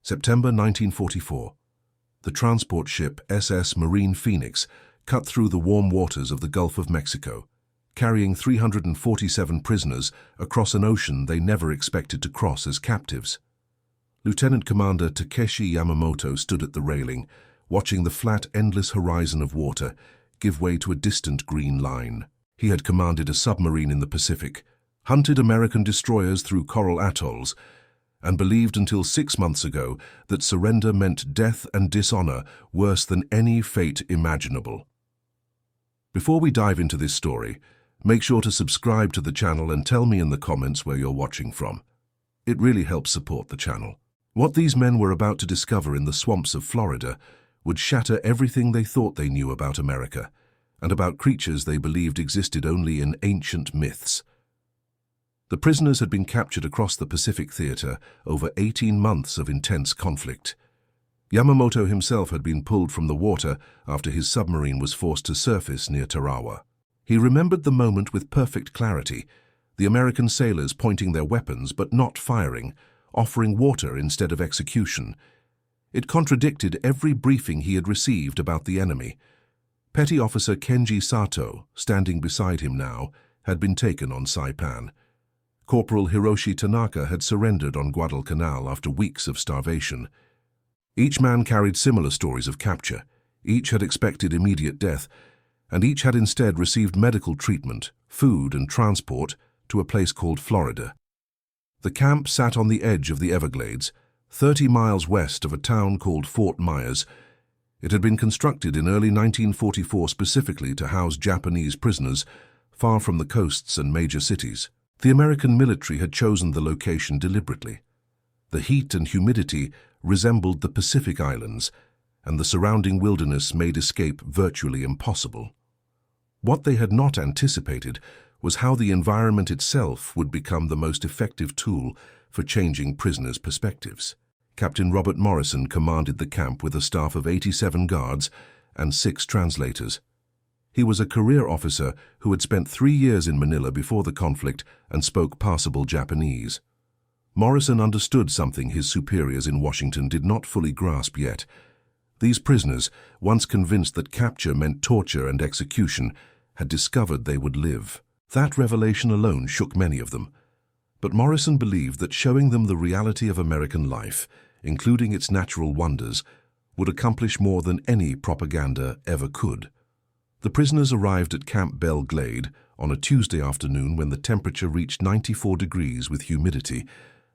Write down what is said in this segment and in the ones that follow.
September 1944. The transport ship SS Marine Phoenix cut through the warm waters of the Gulf of Mexico, carrying 347 prisoners across an ocean they never expected to cross as captives. Lieutenant Commander Takeshi Yamamoto stood at the railing, watching the flat, endless horizon of water give way to a distant green line. He had commanded a submarine in the Pacific, hunted American destroyers through coral atolls, and believed until 6 months ago that surrender meant death and dishonor worse than any fate imaginable. Before we dive into this story, make sure to subscribe to the channel and tell me in the comments where you're watching from. It really helps support the channel. What these men were about to discover in the swamps of Florida would shatter everything they thought they knew about America, and about creatures they believed existed only in ancient myths. The prisoners had been captured across the Pacific theater over 18 months of intense conflict. Yamamoto himself had been pulled from the water after his submarine was forced to surface near Tarawa. He remembered the moment with perfect clarity, the American sailors pointing their weapons but not firing, offering water instead of execution. It contradicted every briefing he had received about the enemy. Petty Officer Kenji Sato, standing beside him now, had been taken on Saipan. Corporal Hiroshi Tanaka had surrendered on Guadalcanal after weeks of starvation. Each man carried similar stories of capture. Each had expected immediate death, and each had instead received medical treatment, food and transport to a place called Florida. The camp sat on the edge of the Everglades, 30 miles west of a town called Fort Myers. It had been constructed in early 1944 specifically to house Japanese prisoners far from the coasts and major cities. The American military had chosen the location deliberately. The heat and humidity resembled the Pacific Islands, and the surrounding wilderness made escape virtually impossible. What they had not anticipated was how the environment itself would become the most effective tool for changing prisoners' perspectives. Captain Robert Morrison commanded the camp with a staff of 87 guards and 6 translators. He was a career officer who had spent 3 years in Manila before the conflict and spoke passable Japanese. Morrison understood something his superiors in Washington did not fully grasp yet. These prisoners, once convinced that capture meant torture and execution, had discovered they would live. That revelation alone shook many of them. But Morrison believed that showing them the reality of American life, including its natural wonders, would accomplish more than any propaganda ever could. The prisoners arrived at Camp Belle Glade on a Tuesday afternoon when the temperature reached 94 degrees with humidity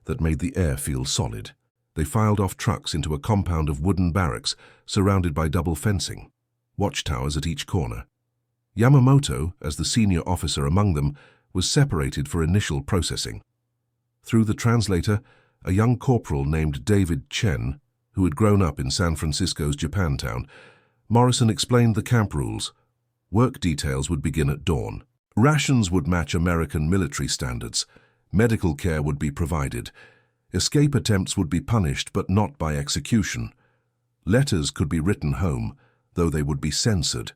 that made the air feel solid. They filed off trucks into a compound of wooden barracks surrounded by double fencing, watchtowers at each corner. Yamamoto, as the senior officer among them, was separated for initial processing. Through the translator, a young corporal named David Chen, who had grown up in San Francisco's Japantown, Morrison explained the camp rules. Work details would begin at dawn. Rations would match American military standards. Medical care would be provided. Escape attempts would be punished, but not by execution. Letters could be written home, though they would be censored.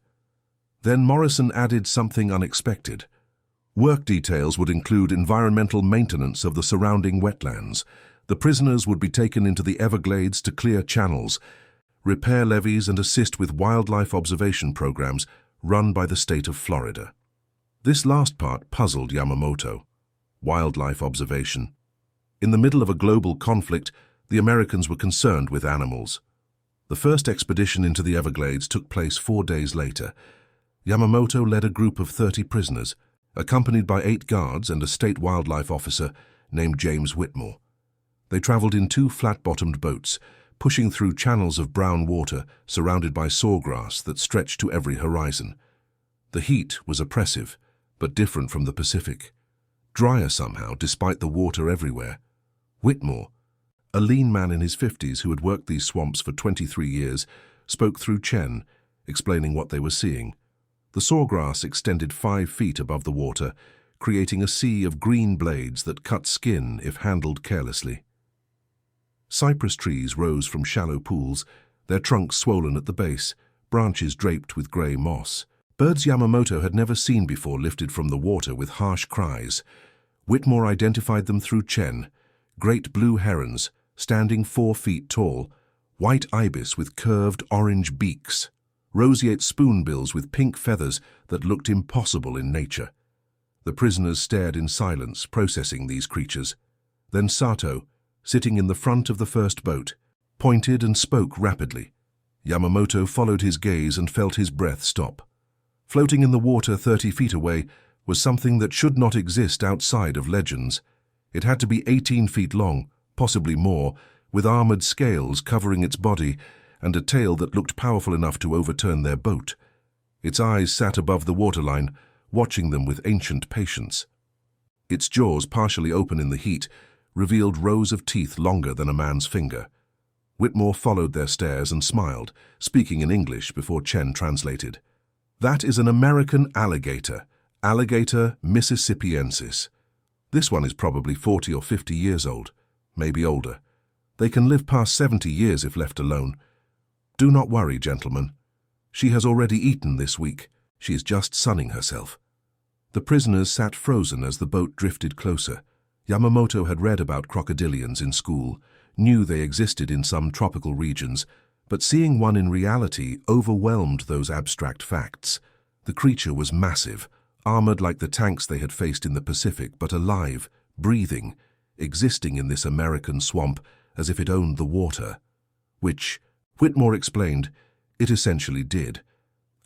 Then Morrison added something unexpected. Work details would include environmental maintenance of the surrounding wetlands. The prisoners would be taken into the Everglades to clear channels, repair levees, and assist with wildlife observation programs run by the state of Florida. This last part puzzled Yamamoto. Wildlife observation. In the middle of a global conflict, the Americans were concerned with animals. The first expedition into the Everglades took place 4 days later. Yamamoto led a group of 30 prisoners, accompanied by 8 guards and a state wildlife officer named James Whitmore. They traveled in 2 flat-bottomed boats, pushing through channels of brown water surrounded by sawgrass that stretched to every horizon. The heat was oppressive, but different from the Pacific. Drier somehow, despite the water everywhere. Whitmore, a lean man in his 50s who had worked these swamps for 23 years, spoke through Chen, explaining what they were seeing. The sawgrass extended 5 feet above the water, creating a sea of green blades that cut skin if handled carelessly. Cypress trees rose from shallow pools, their trunks swollen at the base, branches draped with grey moss. Birds Yamamoto had never seen before lifted from the water with harsh cries. Whitmore identified them through Chen, great blue herons, standing 4 feet tall, white ibis with curved orange beaks, roseate spoonbills with pink feathers that looked impossible in nature. The prisoners stared in silence, processing these creatures. Then Sato, sitting in the front of the first boat, pointed and spoke rapidly. Yamamoto followed his gaze and felt his breath stop. Floating in the water 30 feet away was something that should not exist outside of legends. It had to be 18 feet long, possibly more, with armored scales covering its body and a tail that looked powerful enough to overturn their boat. Its eyes sat above the waterline, watching them with ancient patience. Its jaws, partially open in the heat, revealed rows of teeth longer than a man's finger. Whitmore followed their stares and smiled, speaking in English before Chen translated. "That is an American alligator, Alligator mississippiensis. This one is probably 40 or 50 years old, maybe older. They can live past 70 years if left alone. Do not worry, gentlemen. She has already eaten this week. She is just sunning herself." The prisoners sat frozen as the boat drifted closer. Yamamoto had read about crocodilians in school, knew they existed in some tropical regions, but seeing one in reality overwhelmed those abstract facts. The creature was massive, armored like the tanks they had faced in the Pacific, but alive, breathing, existing in this American swamp as if it owned the water. Which, Whitmore explained, it essentially did.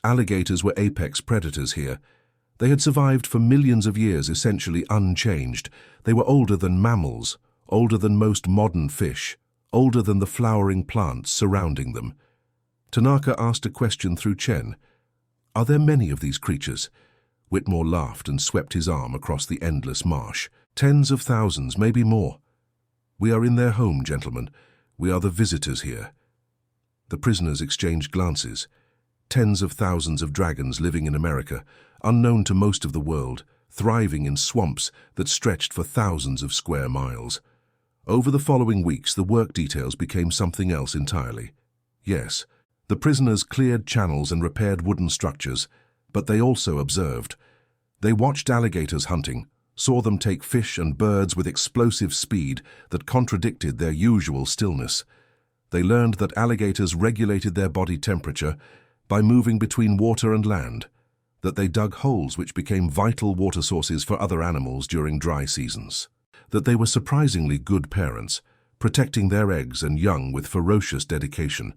Alligators were apex predators here. They had survived for millions of years essentially unchanged. They were older than mammals, older than most modern fish, older than the flowering plants surrounding them. Tanaka asked a question through Chen. "Are there many of these creatures?" Whitmore laughed and swept his arm across the endless marsh. "Tens of thousands, maybe more. We are in their home, gentlemen. We are the visitors here." The prisoners exchanged glances. Tens of thousands of dragons living in America, unknown to most of the world, thriving in swamps that stretched for thousands of square miles. Over the following weeks, the work details became something else entirely. Yes, the prisoners cleared channels and repaired wooden structures, but they also observed. They watched alligators hunting, saw them take fish and birds with explosive speed that contradicted their usual stillness. They learned that alligators regulated their body temperature by moving between water and land, that they dug holes which became vital water sources for other animals during dry seasons, that they were surprisingly good parents, protecting their eggs and young with ferocious dedication.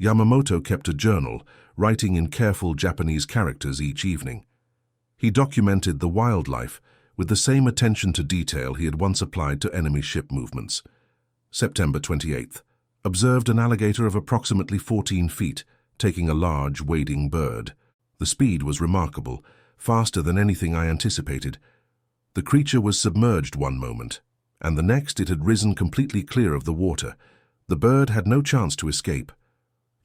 Yamamoto kept a journal, writing in careful Japanese characters each evening. He documented the wildlife with the same attention to detail he had once applied to enemy ship movements. September 28th. Observed an alligator of approximately 14 feet, taking a large wading bird. The speed was remarkable, faster than anything I anticipated. The creature was submerged one moment, and the next it had risen completely clear of the water. The bird had no chance to escape.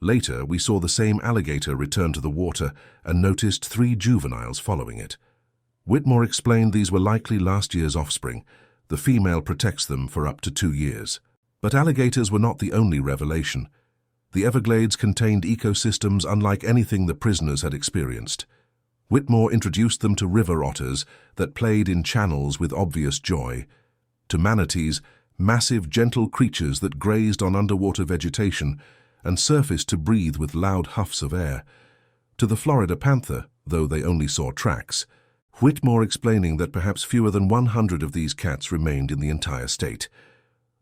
Later, we saw the same alligator return to the water and noticed 3 juveniles following it. Whitmore explained these were likely last year's offspring. The female protects them for up to 2 years. But alligators were not the only revelation. The Everglades contained ecosystems unlike anything the prisoners had experienced. Whitmore introduced them to river otters that played in channels with obvious joy, to manatees, massive gentle creatures that grazed on underwater vegetation and surfaced to breathe with loud huffs of air, to the Florida panther, though they only saw tracks. Whitmore explaining that perhaps fewer than 100 of these cats remained in the entire state.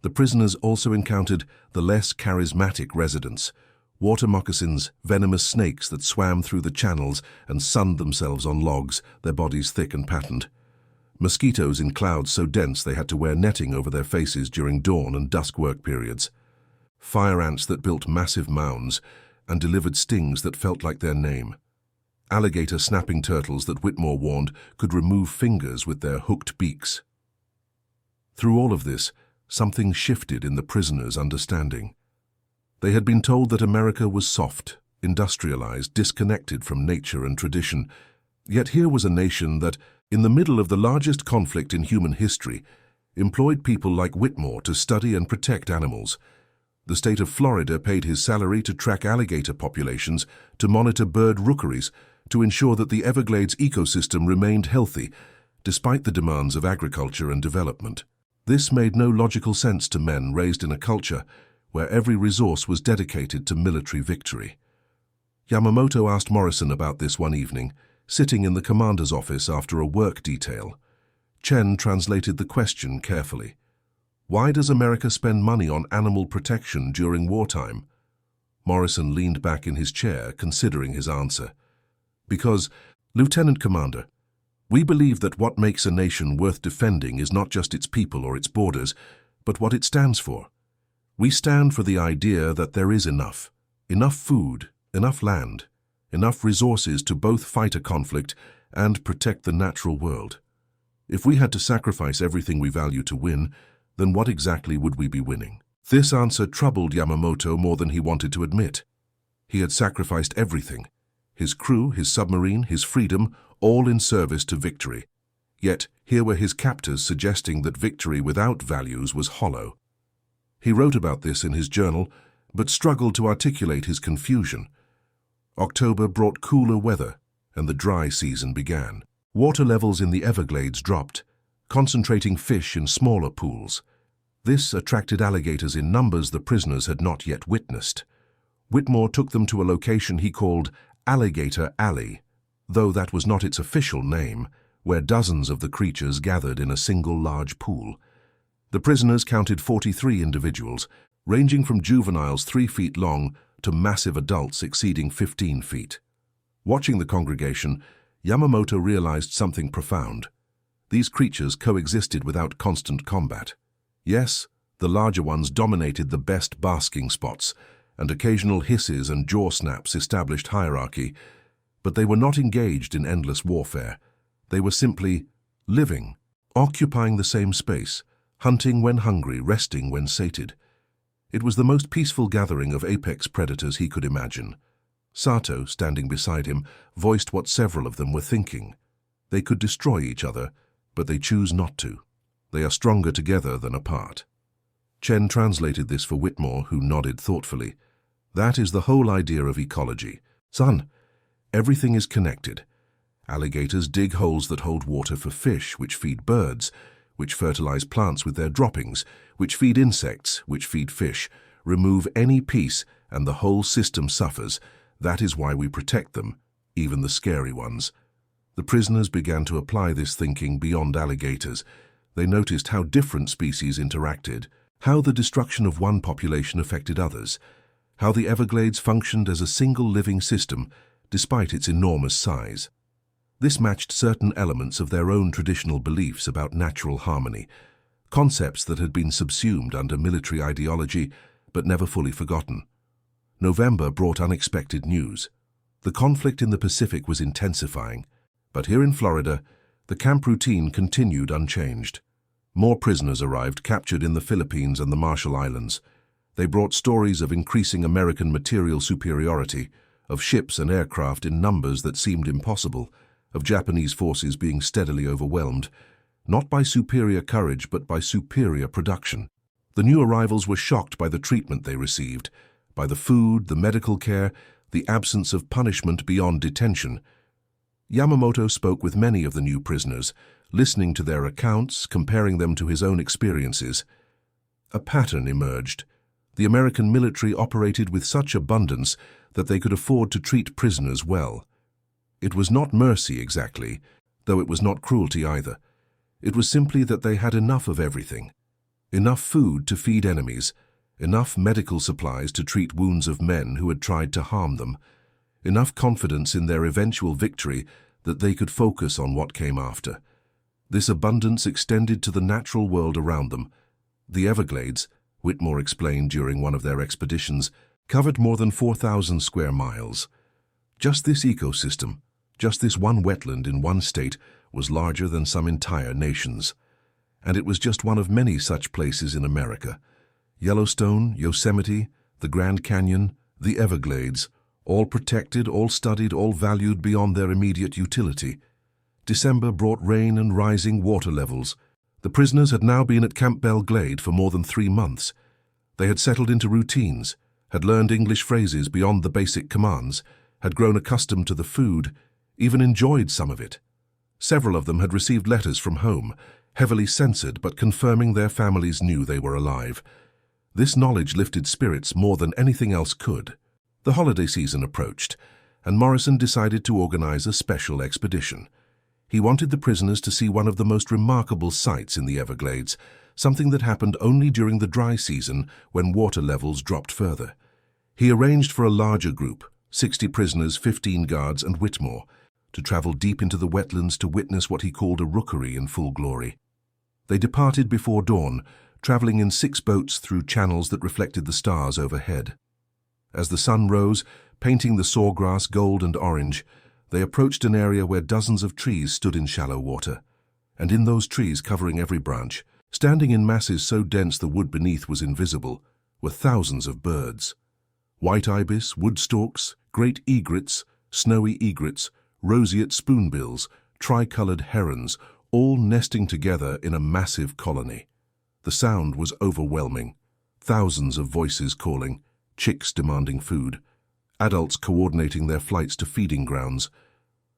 The prisoners also encountered the less charismatic residents, water moccasins, venomous snakes that swam through the channels and sunned themselves on logs, their bodies thick and patterned. Mosquitoes in clouds so dense they had to wear netting over their faces during dawn and dusk work periods. Fire ants that built massive mounds and delivered stings that felt like their name. Alligator snapping turtles that Whitmore warned could remove fingers with their hooked beaks. Through all of this, something shifted in the prisoners' understanding. They had been told that America was soft, industrialized, disconnected from nature and tradition. Yet here was a nation that, in the middle of the largest conflict in human history, employed people like Whitmore to study and protect animals. The state of Florida paid his salary to track alligator populations, to monitor bird rookeries, to ensure that the Everglades ecosystem remained healthy, despite the demands of agriculture and development. This made no logical sense to men raised in a culture where every resource was dedicated to military victory. Yamamoto asked Morrison about this one evening, sitting in the commander's office after a work detail. Chen translated the question carefully. Why does America spend money on animal protection during wartime? Morrison leaned back in his chair, considering his answer. Because, Lieutenant Commander, we believe that what makes a nation worth defending is not just its people or its borders, but what it stands for. We stand for the idea that there is enough food, enough land, enough resources to both fight a conflict and protect the natural world. If we had to sacrifice everything we value to win, then what exactly would we be winning? This answer troubled Yamamoto more than he wanted to admit. He had sacrificed everything: his crew, his submarine, his freedom, all in service to victory. Yet here were his captors suggesting that victory without values was hollow. He wrote about this in his journal, but struggled to articulate his confusion. October brought cooler weather, and the dry season began. Water levels in the Everglades dropped, concentrating fish in smaller pools. This attracted alligators in numbers the prisoners had not yet witnessed. Whitmore took them to a location he called Alligator Alley, though that was not its official name, where dozens of the creatures gathered in a single large pool. The prisoners counted 43 individuals, ranging from juveniles 3 feet long to massive adults exceeding 15 feet. Watching the congregation, Yamamoto realized something profound. These creatures coexisted without constant combat. Yes, the larger ones dominated the best basking spots, and occasional hisses and jaw snaps established hierarchy, but they were not engaged in endless warfare. They were simply living, occupying the same space, hunting when hungry, resting when sated. It was the most peaceful gathering of apex predators he could imagine. Sato, standing beside him, voiced what several of them were thinking. They could destroy each other, but they choose not to. They are stronger together than apart. Chen translated this for Whitmore, who nodded thoughtfully. That is the whole idea of ecology. Son, everything is connected. Alligators dig holes that hold water for fish, which feed birds, which fertilize plants with their droppings, which feed insects, which feed fish. Remove any piece, and the whole system suffers. That is why we protect them, even the scary ones. The prisoners began to apply this thinking beyond alligators. They noticed how different species interacted, how the destruction of one population affected others, how the Everglades functioned as a single living system, despite its enormous size. This matched certain elements of their own traditional beliefs about natural harmony, concepts that had been subsumed under military ideology but never fully forgotten. November brought unexpected news. The conflict in the Pacific was intensifying, but here in Florida, the camp routine continued unchanged. More prisoners arrived, captured in the Philippines and the Marshall Islands. They brought stories of increasing American material superiority, of ships and aircraft in numbers that seemed impossible, of Japanese forces being steadily overwhelmed, not by superior courage but by superior production. The new arrivals were shocked by the treatment they received, by the food, the medical care, the absence of punishment beyond detention. Yamamoto spoke with many of the new prisoners, listening to their accounts, comparing them to his own experiences. A pattern emerged. The American military operated with such abundance that they could afford to treat prisoners well. It was not mercy exactly, though it was not cruelty either. It was simply that they had enough of everything. Enough food to feed enemies, enough medical supplies to treat wounds of men who had tried to harm them, enough confidence in their eventual victory that they could focus on what came after. This abundance extended to the natural world around them. The Everglades, Whitmore explained during one of their expeditions, covered more than 4,000 square miles. Just this ecosystem, just this one wetland in one state, was larger than some entire nations. And it was just one of many such places in America. Yellowstone, Yosemite, the Grand Canyon, the Everglades, all protected, all studied, all valued beyond their immediate utility. December brought rain and rising water levels. The prisoners had now been at Camp Belle Glade for more than 3 months. They had settled into routines, had learned English phrases beyond the basic commands, had grown accustomed to the food, even enjoyed some of it. Several of them had received letters from home, heavily censored but confirming their families knew they were alive. This knowledge lifted spirits more than anything else could. The holiday season approached, and Morrison decided to organize a special expedition. He wanted the prisoners to see one of the most remarkable sights in the Everglades, something that happened only during the dry season when water levels dropped further. He arranged for a larger group, 60 prisoners, 15 guards, and Whitmore, to travel deep into the wetlands to witness what he called a rookery in full glory. They departed before dawn, traveling in 6 boats through channels that reflected the stars overhead. As the sun rose, painting the sawgrass gold and orange, they approached an area where dozens of trees stood in shallow water. And in those trees, covering every branch, standing in masses so dense the wood beneath was invisible, were thousands of birds. White ibis, wood-storks, great egrets, snowy egrets, roseate spoonbills, tricolored herons, all nesting together in a massive colony. The sound was overwhelming. Thousands of voices calling, chicks demanding food, adults coordinating their flights to feeding grounds.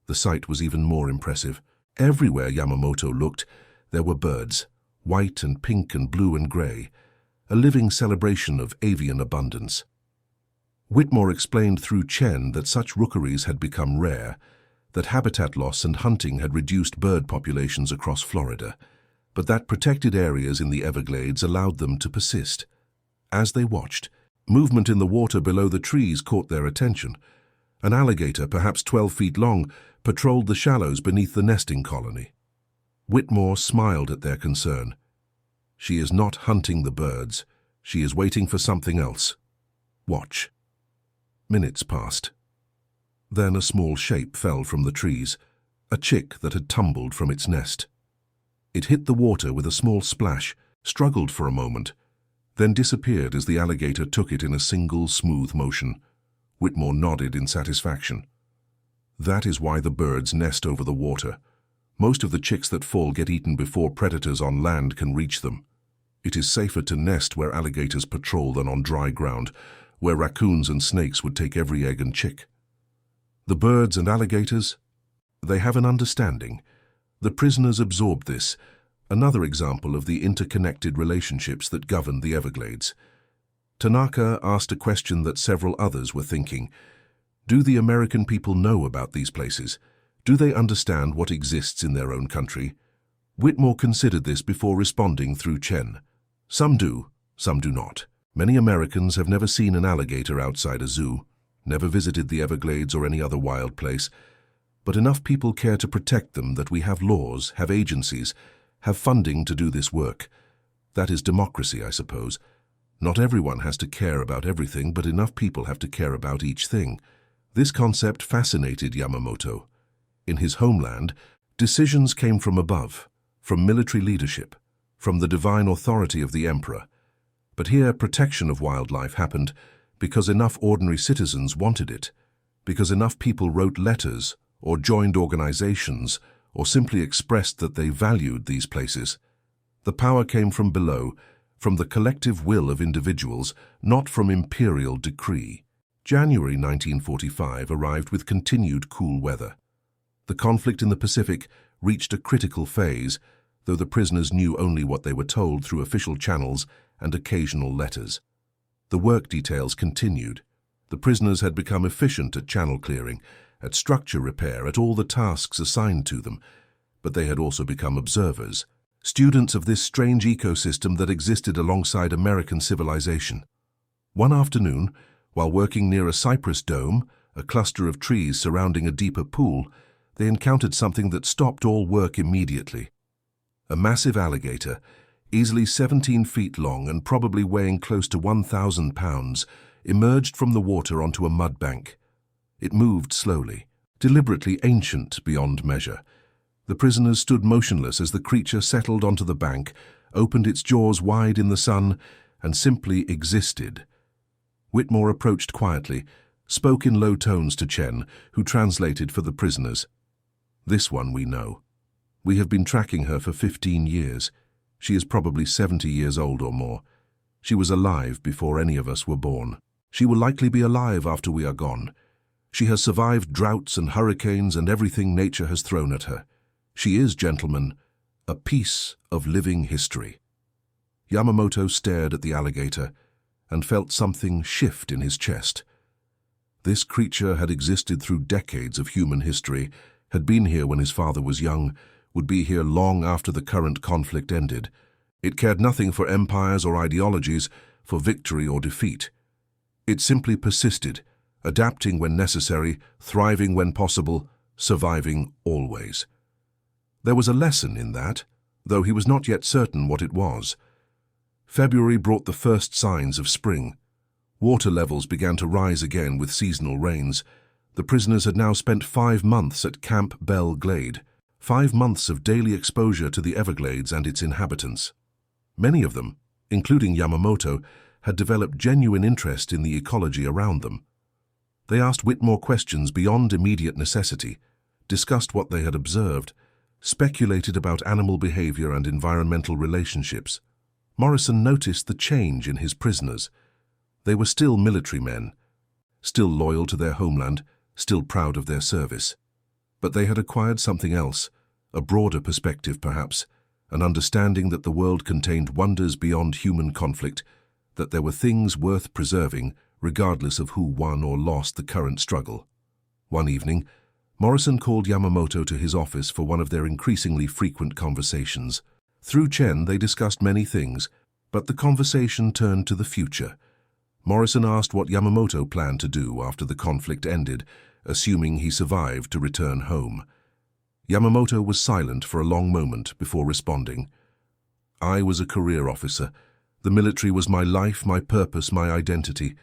The sight was even more impressive. Everywhere Yamamoto looked, there were birds, white and pink and blue and gray, a living celebration of avian abundance. Whitmore explained through Chen that such rookeries had become rare, that habitat loss and hunting had reduced bird populations across Florida, but that protected areas in the Everglades allowed them to persist. As they watched, movement in the water below the trees caught their attention. An alligator, perhaps 12 feet long, patrolled the shallows beneath the nesting colony. Whitmore smiled at their concern. She is not hunting the birds. She is waiting for something else. Watch. Minutes passed. Then a small shape fell from the trees, a chick that had tumbled from its nest. It hit the water with a small splash, struggled for a moment, then disappeared as the alligator took it in a single smooth motion. Whitmore nodded in satisfaction. That is why the birds nest over the water. Most of the chicks that fall get eaten before predators on land can reach them. It is safer to nest where alligators patrol than on dry ground, where raccoons and snakes would take every egg and chick. The birds and alligators, they have an understanding. The prisoners absorbed this, another example of the interconnected relationships that govern the Everglades. Tanaka asked a question that several others were thinking. Do the American people know about these places? Do they understand what exists in their own country? Whitmore considered this before responding through Chen. Some do, some do not. Many Americans have never seen an alligator outside a zoo, never visited the Everglades or any other wild place, but enough people care to protect them that we have laws, have agencies, have funding to do this work. That is democracy, I suppose. Not everyone has to care about everything, but enough people have to care about each thing. This concept fascinated Yamamoto. In his homeland, decisions came from above, from military leadership, from the divine authority of the emperor. But here, protection of wildlife happened because enough ordinary citizens wanted it, because enough people wrote letters or joined organizations or simply expressed that they valued these places. The power came from below, from the collective will of individuals, not from imperial decree. January 1945 arrived with continued cool weather. The conflict in the Pacific reached a critical phase, though the prisoners knew only what they were told through official channels and occasional letters. The work details continued. The prisoners had become efficient at channel clearing, at structure repair, at all the tasks assigned to them, but they had also become observers, students of this strange ecosystem that existed alongside American civilization. One afternoon, while working near a cypress dome, a cluster of trees surrounding a deeper pool, they encountered something that stopped all work immediately. A massive alligator, easily 17 feet long and probably weighing close to 1,000 pounds, emerged from the water onto a mud bank. It moved slowly, deliberately ancient beyond measure. The prisoners stood motionless as the creature settled onto the bank, opened its jaws wide in the sun, and simply existed. Whitmore approached quietly, spoke in low tones to Chen, who translated for the prisoners. This one we know. We have been tracking her for 15 years. She is probably 70 years old or more. She was alive before any of us were born. She will likely be alive after we are gone. She has survived droughts and hurricanes and everything nature has thrown at her. She is, gentlemen, a piece of living history. Yamamoto stared at the alligator and felt something shift in his chest. This creature had existed through decades of human history, had been here when his father was young, would be here long after the current conflict ended. It cared nothing for empires or ideologies, for victory or defeat. It simply persisted, adapting when necessary, thriving when possible, surviving always. There was a lesson in that, though he was not yet certain what it was. February brought the first signs of spring. Water levels began to rise again with seasonal rains. The prisoners had now spent 5 months at Camp Belle Glade, 5 months of daily exposure to the Everglades and its inhabitants. Many of them, including Yamamoto, had developed genuine interest in the ecology around them. They asked Whitmore questions beyond immediate necessity, discussed what they had observed, speculated about animal behavior and environmental relationships. Morrison noticed the change in his prisoners. They were still military men, still loyal to their homeland, still proud of their service. But they had acquired something else, a broader perspective perhaps, an understanding that the world contained wonders beyond human conflict, that there were things worth preserving regardless of who won or lost the current struggle. One evening, Morrison called Yamamoto to his office for one of their increasingly frequent conversations. Through Chen, they discussed many things, but the conversation turned to the future. Morrison asked what Yamamoto planned to do after the conflict ended, assuming he survived to return home. Yamamoto was silent for a long moment before responding. "I was a career officer. The military was my life, my purpose, my identity.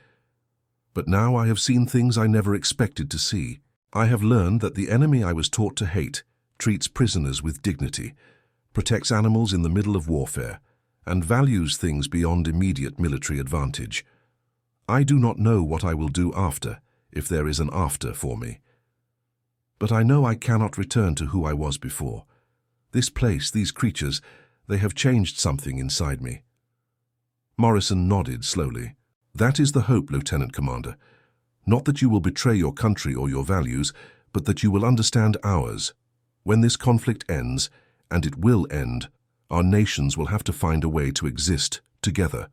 But now I have seen things I never expected to see. I have learned that the enemy I was taught to hate treats prisoners with dignity, protects animals in the middle of warfare, and values things beyond immediate military advantage. I do not know what I will do after, if there is an after for me. But I know I cannot return to who I was before. This place, these creatures, they have changed something inside me." Morrison nodded slowly. "That is the hope, Lieutenant Commander. Not that you will betray your country or your values, but that you will understand ours. When this conflict ends, and it will end, our nations will have to find a way to exist together.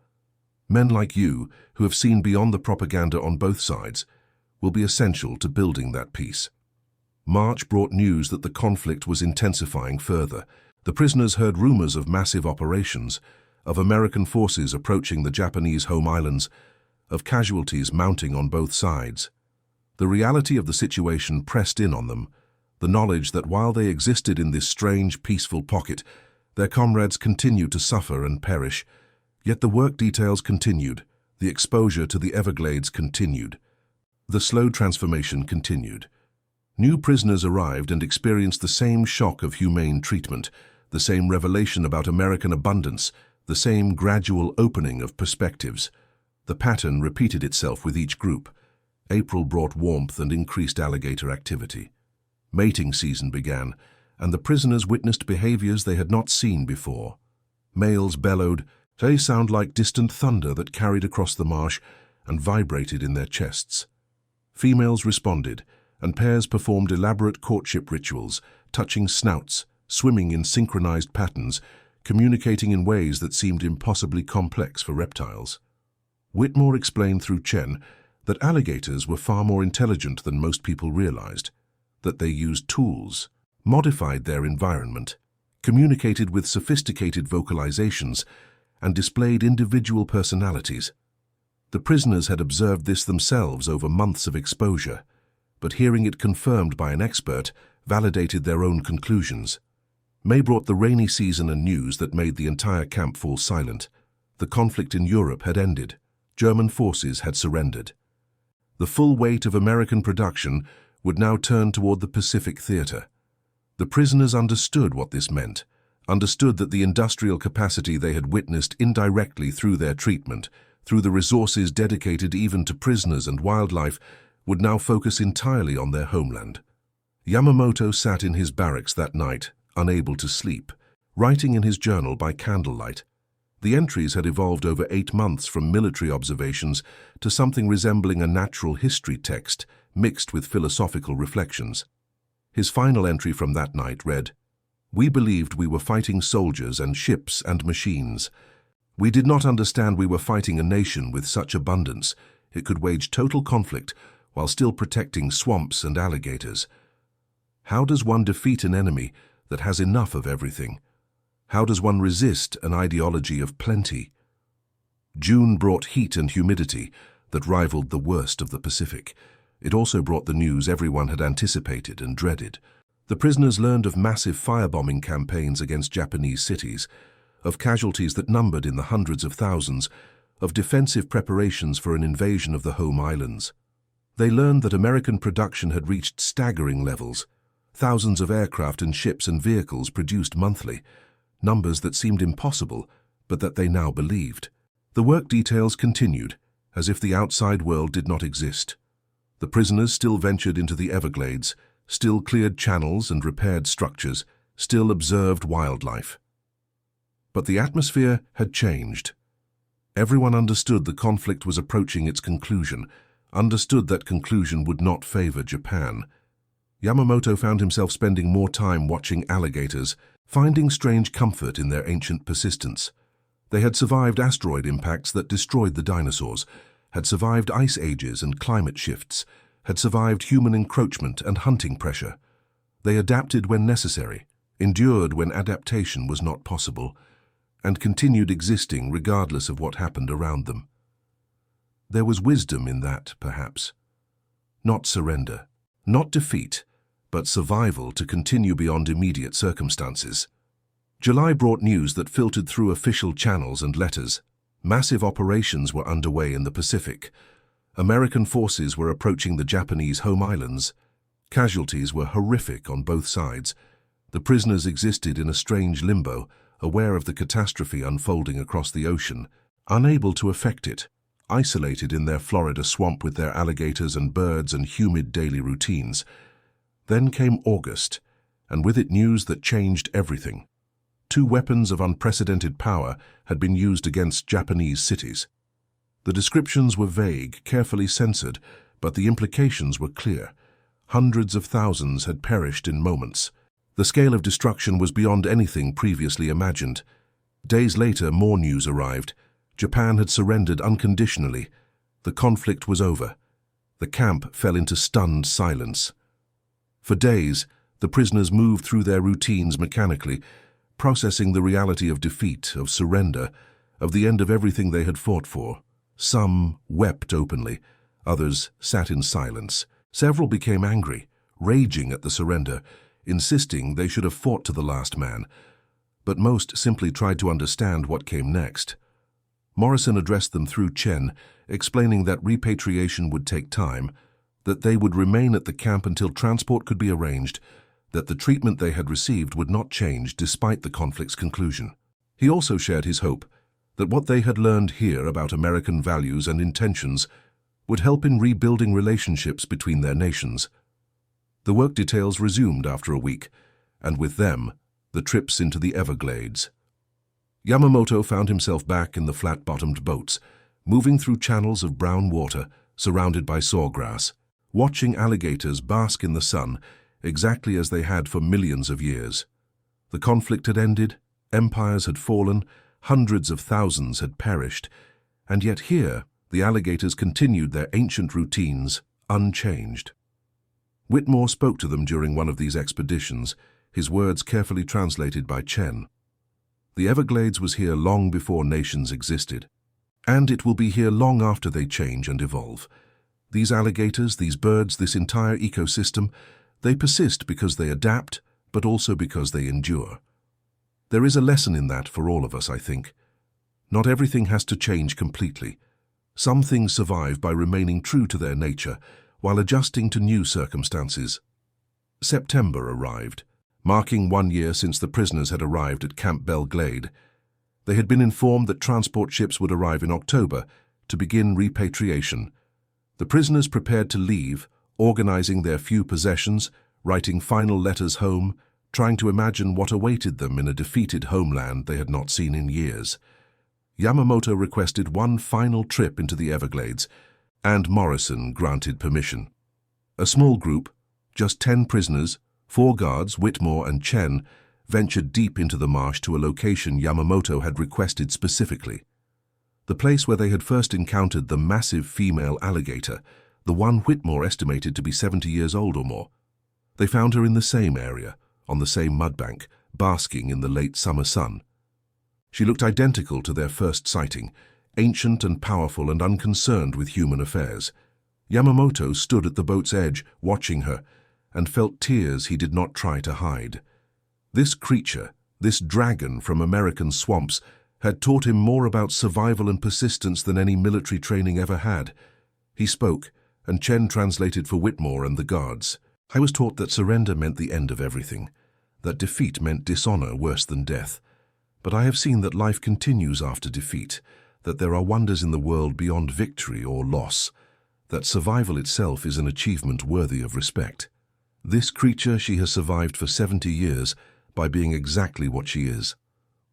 Men like you, who have seen beyond the propaganda on both sides, will be essential to building that peace." March brought news that the conflict was intensifying further. The prisoners heard rumors of massive operations, of American forces approaching the Japanese home islands, of casualties mounting on both sides. The reality of the situation pressed in on them, the knowledge that while they existed in this strange, peaceful pocket, their comrades continued to suffer and perish. Yet the work details continued, the exposure to the Everglades continued. The slow transformation continued. New prisoners arrived and experienced the same shock of humane treatment, the same revelation about American abundance, the same gradual opening of perspectives. The pattern repeated itself with each group. April brought warmth and increased alligator activity. Mating season began, and the prisoners witnessed behaviors they had not seen before. Males bellowed. They sound like distant thunder that carried across the marsh and vibrated in their chests. Females responded, and pairs performed elaborate courtship rituals, touching snouts, swimming in synchronized patterns, communicating in ways that seemed impossibly complex for reptiles. Whitmore explained through Chen that alligators were far more intelligent than most people realized, that they used tools, modified their environment, communicated with sophisticated vocalizations, and displayed individual personalities. The prisoners had observed this themselves over months of exposure, but hearing it confirmed by an expert validated their own conclusions. May brought the rainy season and news that made the entire camp fall silent. The conflict in Europe had ended. German forces had surrendered. The full weight of American production would now turn toward the Pacific theater. The prisoners understood what this meant, understood that the industrial capacity they had witnessed indirectly through their treatment, through the resources dedicated even to prisoners and wildlife, would now focus entirely on their homeland. Yamamoto sat in his barracks that night, unable to sleep, writing in his journal by candlelight. The entries had evolved over 8 months from military observations to something resembling a natural history text mixed with philosophical reflections. His final entry from that night read, We believed we were fighting soldiers and ships and machines. We did not understand we were fighting a nation with such abundance it could wage total conflict while still protecting swamps and alligators. How does one defeat an enemy that has enough of everything? How does one resist an ideology of plenty? June brought heat and humidity that rivaled the worst of the Pacific. It also brought the news everyone had anticipated and dreaded. The prisoners learned of massive firebombing campaigns against Japanese cities, of casualties that numbered in the hundreds of thousands, of defensive preparations for an invasion of the home islands. They learned that American production had reached staggering levels, thousands of aircraft and ships and vehicles produced monthly, numbers that seemed impossible, but that they now believed. The work details continued, as if the outside world did not exist. The prisoners still ventured into the Everglades, still cleared channels and repaired structures, still observed wildlife. But the atmosphere had changed. Everyone understood the conflict was approaching its conclusion, understood that conclusion would not favor Japan. Yamamoto found himself spending more time watching alligators, finding strange comfort in their ancient persistence. They had survived asteroid impacts that destroyed the dinosaurs, had survived ice ages and climate shifts, had survived human encroachment and hunting pressure. They adapted when necessary, endured when adaptation was not possible, and continued existing regardless of what happened around them. There was wisdom in that, perhaps. Not surrender, not defeat, but survival to continue beyond immediate circumstances. July brought news that filtered through official channels and letters. Massive operations were underway in the Pacific. American forces were approaching the Japanese home islands. Casualties were horrific on both sides. The prisoners existed in a strange limbo, aware of the catastrophe unfolding across the ocean, unable to affect it, isolated in their Florida swamp with their alligators and birds and humid daily routines. Then came August, and with it news that changed everything. 2 weapons of unprecedented power had been used against Japanese cities. The descriptions were vague, carefully censored, but the implications were clear. Hundreds of thousands had perished in moments. The scale of destruction was beyond anything previously imagined. Days later, more news arrived. Japan had surrendered unconditionally. The conflict was over. The camp fell into stunned silence. For days, the prisoners moved through their routines mechanically, processing the reality of defeat, of surrender, of the end of everything they had fought for. Some wept openly, others sat in silence. Several became angry, raging at the surrender, insisting they should have fought to the last man, but most simply tried to understand what came next. Morrison addressed them through Chen, explaining that repatriation would take time, that they would remain at the camp until transport could be arranged, that the treatment they had received would not change despite the conflict's conclusion. He also shared his hope that what they had learned here about American values and intentions would help in rebuilding relationships between their nations. The work details resumed after a week, and with them, the trips into the Everglades. Yamamoto found himself back in the flat-bottomed boats, moving through channels of brown water surrounded by sawgrass, watching alligators bask in the sun exactly as they had for millions of years. The conflict had ended, empires had fallen, hundreds of thousands had perished, and yet here the alligators continued their ancient routines unchanged. Whitmore spoke to them during one of these expeditions, his words carefully translated by Chen. The Everglades was here long before nations existed, and it will be here long after they change and evolve. These alligators, these birds, this entire ecosystem, they persist because they adapt, but also because they endure. There is a lesson in that for all of us, I think. Not everything has to change completely. Some things survive by remaining true to their nature while adjusting to new circumstances. September arrived, marking 1 year since the prisoners had arrived at Camp Belglade. They had been informed that transport ships would arrive in October to begin repatriation. The prisoners prepared to leave, organizing their few possessions, writing final letters home, trying to imagine what awaited them in a defeated homeland they had not seen in years. Yamamoto requested one final trip into the Everglades, and Morrison granted permission. A small group, just 10 prisoners, 4 guards, Whitmore and Chen, ventured deep into the marsh to a location Yamamoto had requested specifically. The place where they had first encountered the massive female alligator, the one Whitmore estimated to be 70 years old or more. They found her in the same area, on the same mudbank, basking in the late summer sun. She looked identical to their first sighting, ancient and powerful and unconcerned with human affairs. Yamamoto stood at the boat's edge, watching her, and felt tears he did not try to hide. This creature, this dragon from American swamps, had taught him more about survival and persistence than any military training ever had. He spoke, and Chen translated for Whitmore and the guards. "I was taught that surrender meant the end of everything, that defeat meant dishonor worse than death. But I have seen that life continues after defeat, that there are wonders in the world beyond victory or loss, that survival itself is an achievement worthy of respect. This creature she has survived for 70 years by being exactly what she is,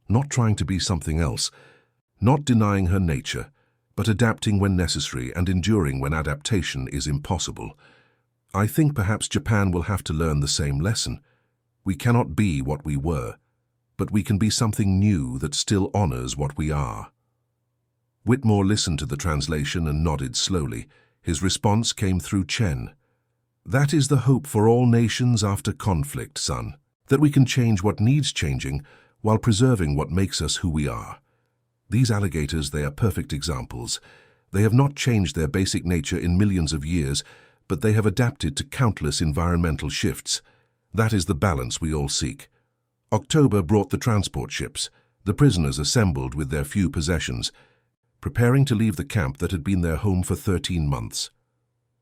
not trying to be something else, not denying her nature, but adapting when necessary and enduring when adaptation is impossible. I think perhaps Japan will have to learn the same lesson. We cannot be what we were, but we can be something new that still honors what we are." Whitmore listened to the translation and nodded slowly. His response came through Chen. "That is the hope for all nations after conflict, son, that we can change what needs changing while preserving what makes us who we are. These alligators, they are perfect examples. They have not changed their basic nature in millions of years, but they have adapted to countless environmental shifts. That is the balance we all seek." October brought the transport ships, the prisoners assembled with their few possessions, preparing to leave the camp that had been their home for 13 months.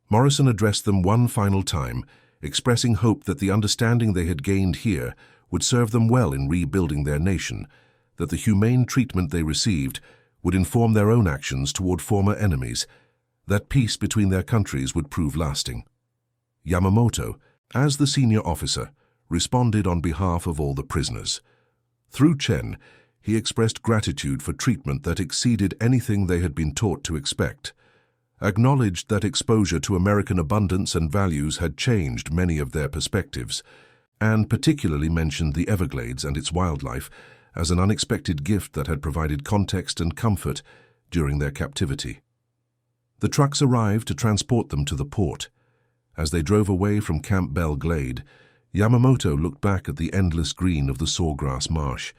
Morrison addressed them one final time, expressing hope that the understanding they had gained here would serve them well in rebuilding their nation, that the humane treatment they received would inform their own actions toward former enemies, that peace between their countries would prove lasting. Yamamoto, as the senior officer, responded on behalf of all the prisoners. Through Chen, he expressed gratitude for treatment that exceeded anything they had been taught to expect, acknowledged that exposure to American abundance and values had changed many of their perspectives, and particularly mentioned the Everglades and its wildlife as an unexpected gift that had provided context and comfort during their captivity. The trucks arrived to transport them to the port. As they drove away from Camp Belglade, Yamamoto looked back at the endless green of the sawgrass marsh,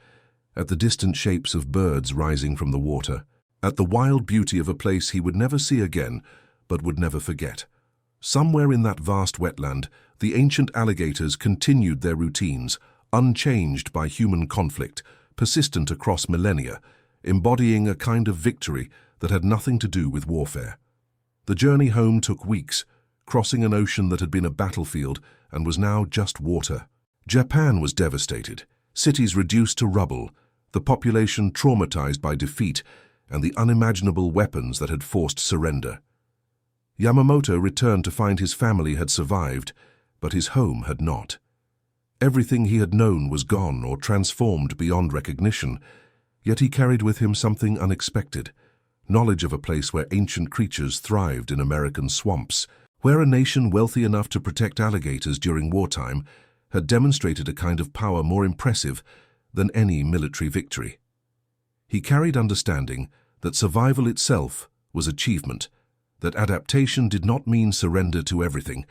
at the distant shapes of birds rising from the water, at the wild beauty of a place he would never see again, but would never forget. Somewhere in that vast wetland, the ancient alligators continued their routines, unchanged by human conflict, persistent across millennia, embodying a kind of victory that had nothing to do with warfare. The journey home took weeks, crossing an ocean that had been a battlefield and was now just water. Japan was devastated, cities reduced to rubble, the population traumatized by defeat and the unimaginable weapons that had forced surrender. Yamamoto returned to find his family had survived, but his home had not. Everything he had known was gone or transformed beyond recognition, yet he carried with him something unexpected, knowledge of a place where ancient creatures thrived in American swamps, where a nation wealthy enough to protect alligators during wartime had demonstrated a kind of power more impressive than any military victory. He carried understanding that survival itself was achievement, that adaptation did not mean surrender to everything,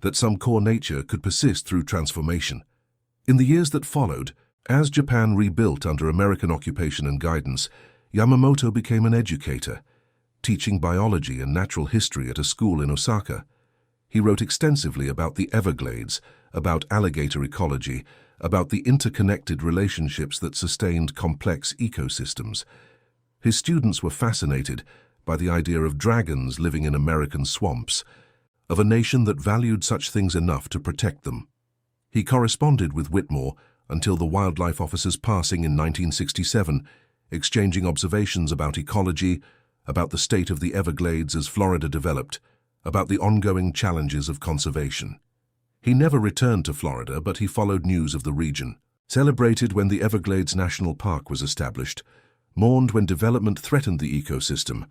that some core nature could persist through transformation. In the years that followed, as Japan rebuilt under American occupation and guidance, Yamamoto became an educator, teaching biology and natural history at a school in Osaka. He wrote extensively about the Everglades, about alligator ecology, about the interconnected relationships that sustained complex ecosystems. His students were fascinated by the idea of dragons living in American swamps, of a nation that valued such things enough to protect them. He corresponded with Whitmore until the wildlife officer's passing in 1967, exchanging observations about ecology, about the state of the Everglades as Florida developed, about the ongoing challenges of conservation. He never returned to Florida, but he followed news of the region, celebrated when the Everglades National Park was established, mourned when development threatened the ecosystem,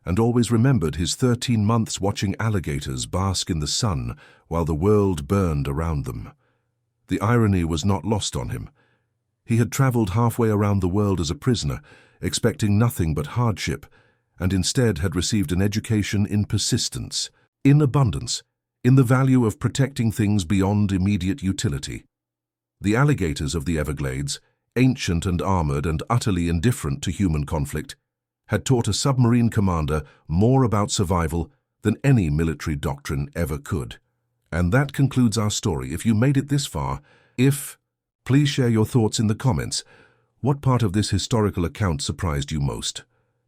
and always remembered his 13 months watching alligators bask in the sun while the world burned around them. The irony was not lost on him. He had traveled halfway around the world as a prisoner, expecting nothing but hardship, and instead had received an education in persistence, in abundance, in the value of protecting things beyond immediate utility. The alligators of the Everglades, ancient and armored and utterly indifferent to human conflict, had taught a submarine commander more about survival than any military doctrine ever could. And that concludes our story. If you made it this far, please share your thoughts in the comments. What part of this historical account surprised you most?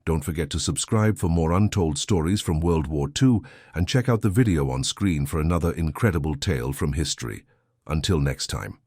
Don't forget to subscribe for more untold stories from World War II and check out the video on screen for another incredible tale from history. Until next time.